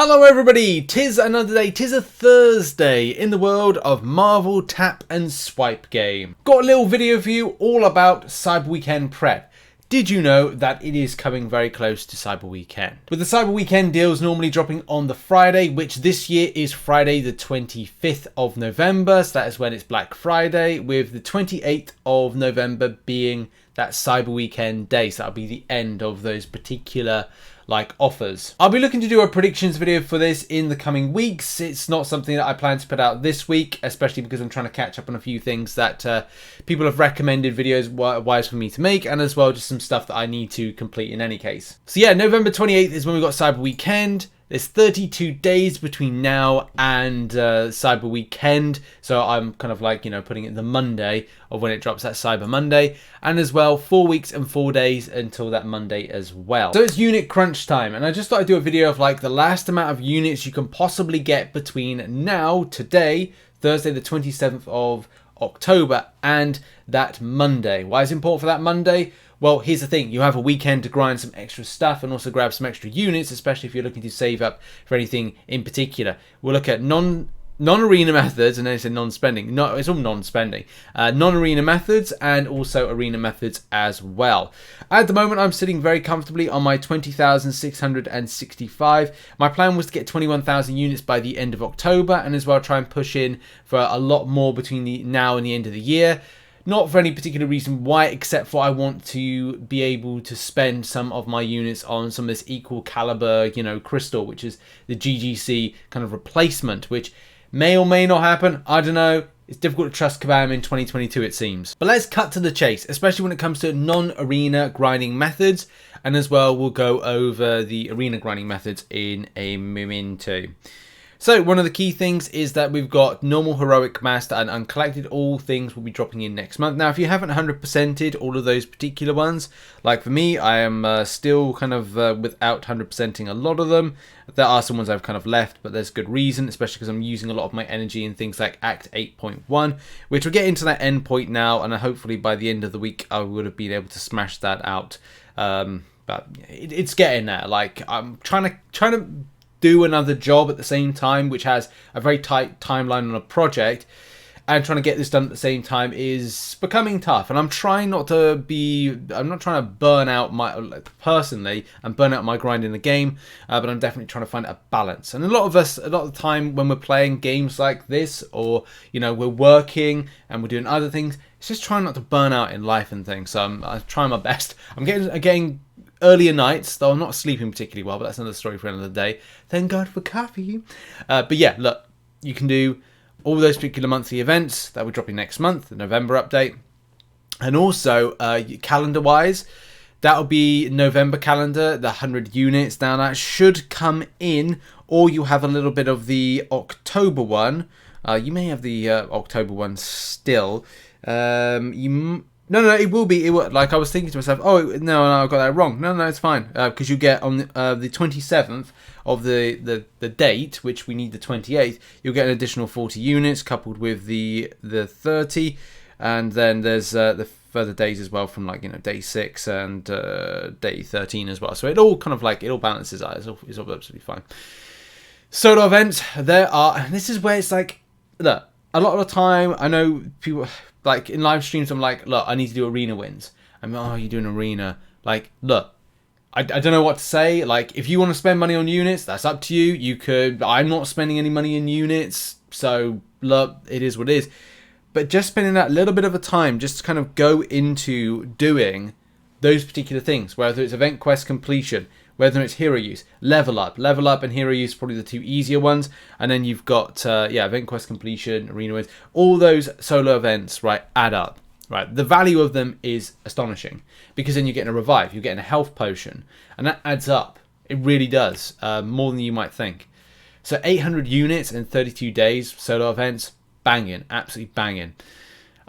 Hello everybody, 'tis another day, 'tis a Thursday in the world of Marvel Tap and Swipe game. Got a little video for you all about Cyber Weekend prep. Did you know that it is coming very close to Cyber Weekend? With the Cyber Weekend deals normally dropping on the Friday, which this year is Friday the 25th of November, so that is when it's Black Friday, with the 28th of November being that Cyber Weekend day, so that'll be the end of those particular offers. I'll be looking to do a predictions video for this in the coming weeks. It's not something that I plan to put out this week, especially because I'm trying to catch up on a few things that people have recommended videos wise for me to make, and as well just some stuff that I need to complete in any case. So yeah, November 28th is when we got Cyber Weekend. There's 32 days between now and Cyber Weekend, so I'm kind of putting it the Monday of when it drops, that Cyber Monday, and as well 4 weeks and 4 days until that Monday as well. So it's unit crunch time, and I just thought I'd do a video of the last amount of units you can possibly get between now, today, Thursday the 27th of October, and that Monday. Why is it important for that Monday? Well, here's the thing. You have a weekend to grind some extra stuff and also grab some extra units, especially if you're looking to save up for anything in particular. We'll look at non-arena methods, and then it's non-spending. No, it's all non-spending. Non-arena methods and also arena methods as well. At the moment, I'm sitting very comfortably on my 20,665. My plan was to get 21,000 units by the end of October, and as well try and push in for a lot more between the now and the end of the year. Not for any particular reason why, except for I want to be able to spend some of my units on some of this equal caliber, crystal, which is the GGC kind of replacement, which may or may not happen. I don't know. It's difficult to trust Kabam in 2022, it seems. But let's cut to the chase, especially when it comes to non-arena grinding methods. And as well, we'll go over the arena grinding methods in a minute too. So one of the key things is that we've got normal, heroic, master, and uncollected. All things will be dropping in next month. Now, if you haven't 100%ed all of those particular ones, like for me, I am still kind of without 100%ing a lot of them. There are some ones I've kind of left, but there's good reason, especially because I'm using a lot of my energy in things like Act 8.1, which will get into that end point now, and hopefully by the end of the week, I would have been able to smash that out. But it's getting there. I'm trying to do another job at the same time, which has a very tight timeline on a project, and trying to get this done at the same time is becoming tough. And I'm trying not to burn out personally and burn out my grind in the game, but I'm definitely trying to find a balance. And a lot of the time when we're playing games like this, or we're working and we're doing other things, it's just trying not to burn out in life and things. So I'm trying my best. I'm getting earlier nights, though I'm not sleeping particularly well, but that's another story for another day. Thank God for coffee. But yeah, look, you can do all those particular monthly events that we're dropping next month, the November update. And also, calendar-wise, that'll be November calendar, the 100 units. Now, that should come in, or you have a little bit of the October one. You may have the October one still. No, it will be. I was thinking to myself, oh, no, I got that wrong. No, it's fine. Because you get on the 27th of the date, which we need the 28th, you'll get an additional 40 units coupled with the 30. And then there's the further days as well from day 6 and day 13 as well. So it all kind of it all balances out. It's all absolutely fine. Solo events, there are, and this is where it's look, a lot of the time, I know people, in live streams, I'm look, I need to do arena wins. Oh, you're doing arena. Look, I don't know what to say. If you want to spend money on units, that's up to you. You could, I'm not spending any money in units, so look, it is what it is. But just spending that little bit of a time just to kind of go into doing those particular things, whether it's event quest completion, whether it's hero use, level up and hero use, probably the two easier ones. And then you've got, event quest completion, arena wins, all those solo events, right, add up, right? The value of them is astonishing, because then you're getting a revive, you're getting a health potion, and that adds up. It really does, more than you might think. So 800 units in 32 days, solo events, banging, absolutely banging.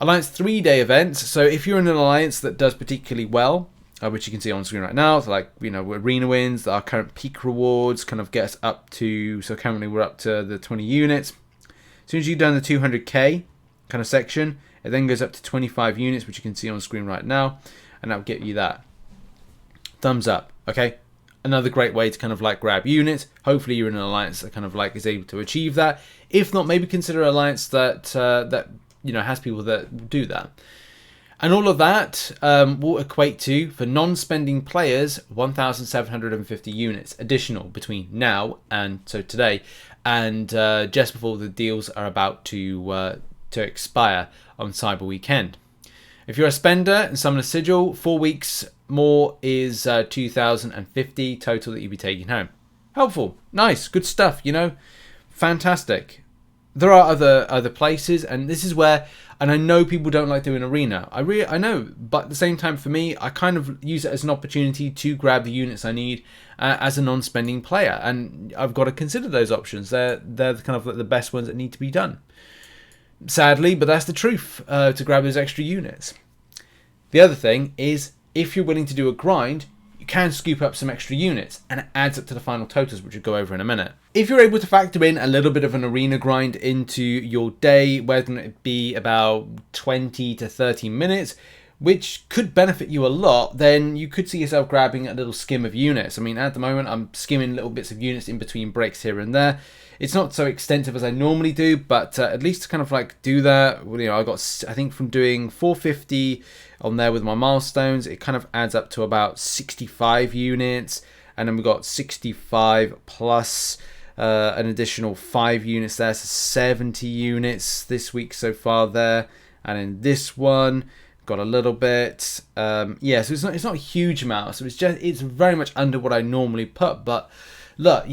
Alliance 3-day events, so if you're in an alliance that does particularly well, which you can see on screen right now, so arena wins, our current peak rewards kind of get us up to, so currently we're up to the 20 units. As soon as you've done the 200k kind of section, it then goes up to 25 units, which you can see on screen right now, and that'll get you that thumbs up. Okay, another great way to kind of like grab units. Hopefully you're in an alliance that kind of like is able to achieve that. If not, maybe consider an alliance that that has people that do that. And all of that will equate to, for non-spending players, 1,750 units additional between now and so today, and just before the deals are about to expire on Cyber Weekend. If you're a spender and summon a sigil, 4 weeks more is 2,050 total that you'll be taking home. Helpful, nice, good stuff. Fantastic. There are other places, and this is where, and I know people don't like doing arena. I know, but at the same time, for me, I kind of use it as an opportunity to grab the units I need as a non-spending player, and I've got to consider those options. They're kind of like the best ones that need to be done. Sadly, but that's the truth, to grab those extra units. The other thing is, if you're willing to do a grind, you can scoop up some extra units, and it adds up to the final totals, which we'll go over in a minute. If you're able to factor in a little bit of an arena grind into your day, where it's going to be about 20 to 30 minutes, which could benefit you a lot, then you could see yourself grabbing a little skim of units. I mean, at the moment, I'm skimming little bits of units in between breaks here and there. It's not so extensive as I normally do, but at least to kind of like do that, I got, I think from doing 450 on there with my milestones, it kind of adds up to about 65 units. And then we got 65 plus an additional 5 units there, so 70 units this week so far there. And in this one, got a little bit. Yeah, so it's not a huge amount. So it's very much under what I normally put. But look,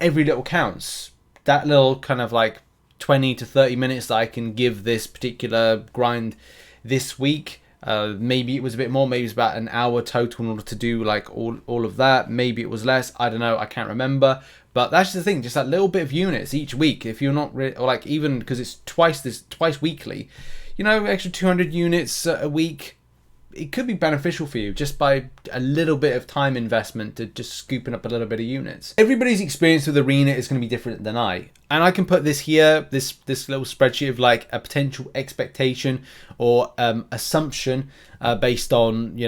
every little counts. That little kind of like 20 to 30 minutes that I can give this particular grind this week. Maybe it was a bit more, maybe it's about an hour total in order to do like all of that. Maybe it was less, I don't know, I can't remember. But that's the thing, just that little bit of units each week. If you're not really, or like even because it's twice weekly, extra 200 units a week, it could be beneficial for you just by a little bit of time investment to just scooping up a little bit of units. Everybody's experience with Arena is going to be different than I. And I can put this here, this little spreadsheet of like a potential expectation or assumption based on,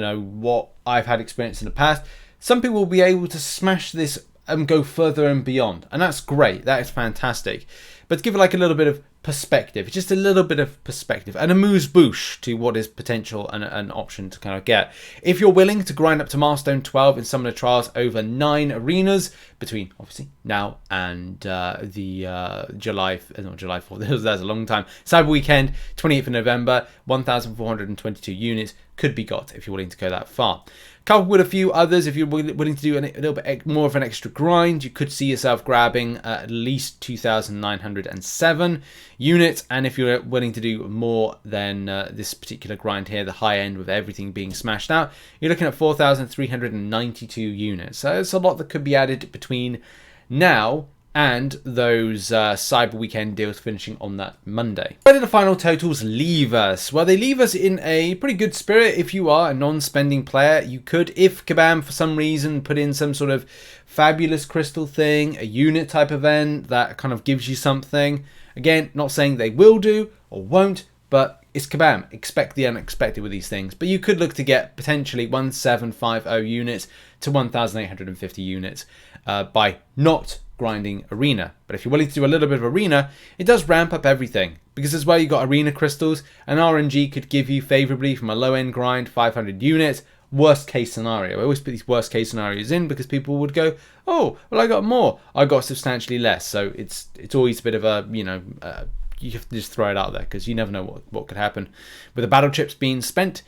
what I've had experience in the past. Some people will be able to smash this and go further and beyond. And that's great. That is fantastic. But to give it like a little bit of perspective, just a little bit of perspective and a amuse-bouche to what is potential and an option to kind of get. If you're willing to grind up to milestone 12 in some of the trials over 9 arenas between obviously now and the July 4th, that's a long time, Cyber Weekend, 28th of November, 1,422 units could be got if you're willing to go that far. Coupled with a few others, if you're willing to do a little bit more of an extra grind, you could see yourself grabbing at least 2,907 units. And if you're willing to do more than this particular grind here, the high end with everything being smashed out, you're looking at 4,392 units. So it's a lot that could be added between now and those Cyber Weekend deals finishing on that Monday. Where do the final totals leave us? Well, they leave us in a pretty good spirit. If you are a non-spending player, you could, if Kabam for some reason put in some sort of fabulous crystal thing, a unit type event that kind of gives you something. Again, not saying they will do or won't, but it's Kabam. Expect the unexpected with these things. But you could look to get potentially 1,750 units to 1,850 units by not grinding arena. But if you're willing to do a little bit of arena, it does ramp up everything, because as well you got arena crystals, and RNG could give you favorably from a low end grind 500 units. Worst case scenario. I always put these worst case scenarios in because people would go, oh well, I got more, I got substantially less. So it's always a bit of a you have to just throw it out there because you never know what could happen. With the battle chips being spent,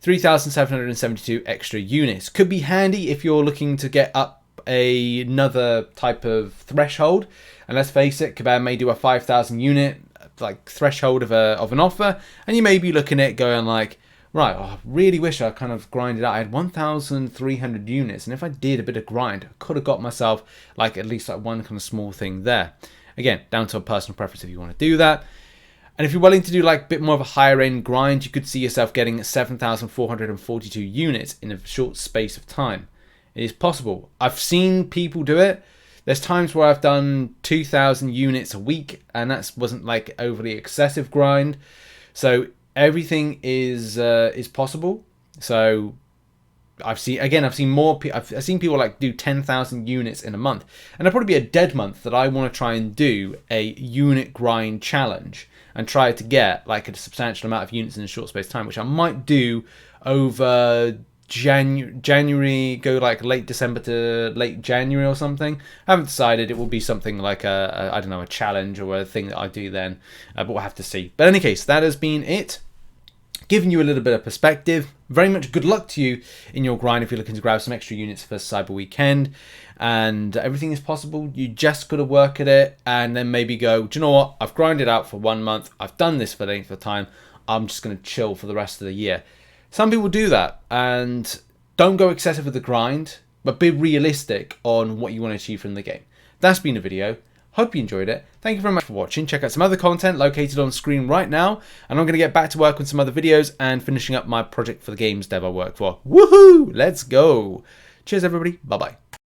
3,772 extra units could be handy if you're looking to get up another type of threshold. And let's face it, Kabam may do a 5,000 unit like threshold of an offer, and you may be looking at going like, right, I really wish I kind of grinded out. I had 1,300 units, and if I did a bit of grind, I could have got myself like at least like one kind of small thing there. Again, down to a personal preference if you want to do that. And if you're willing to do like a bit more of a higher end grind, you could see yourself getting 7,442 units in a short space of time. It is possible. I've seen people do it. There's times where I've done 2,000 units a week, and that wasn't like overly excessive grind. So everything is possible. So I've seen more. I've seen people like do 10,000 units in a month, and it'll probably be a dead month that I want to try and do a unit grind challenge and try to get like a substantial amount of units in a short space of time, which I might do over January, go like late December to late January or something. I haven't decided. It will be something like I don't know, a challenge or a thing that I do then, but we'll have to see. But in any case, that has been it. Giving you a little bit of perspective. Very much good luck to you in your grind if you're looking to grab some extra units for Cyber Weekend. And everything is possible. You just got to work at it and then maybe go, do you know what? I've grinded out for 1 month. I've done this for the length of time. I'm just going to chill for the rest of the year. Some people do that, and don't go excessive with the grind, but be realistic on what you want to achieve from the game. That's been the video. Hope you enjoyed it. Thank you very much for watching. Check out some other content located on screen right now, and I'm going to get back to work on some other videos and finishing up my project for the games dev I work for. Woohoo! Let's go. Cheers, everybody. Bye-bye.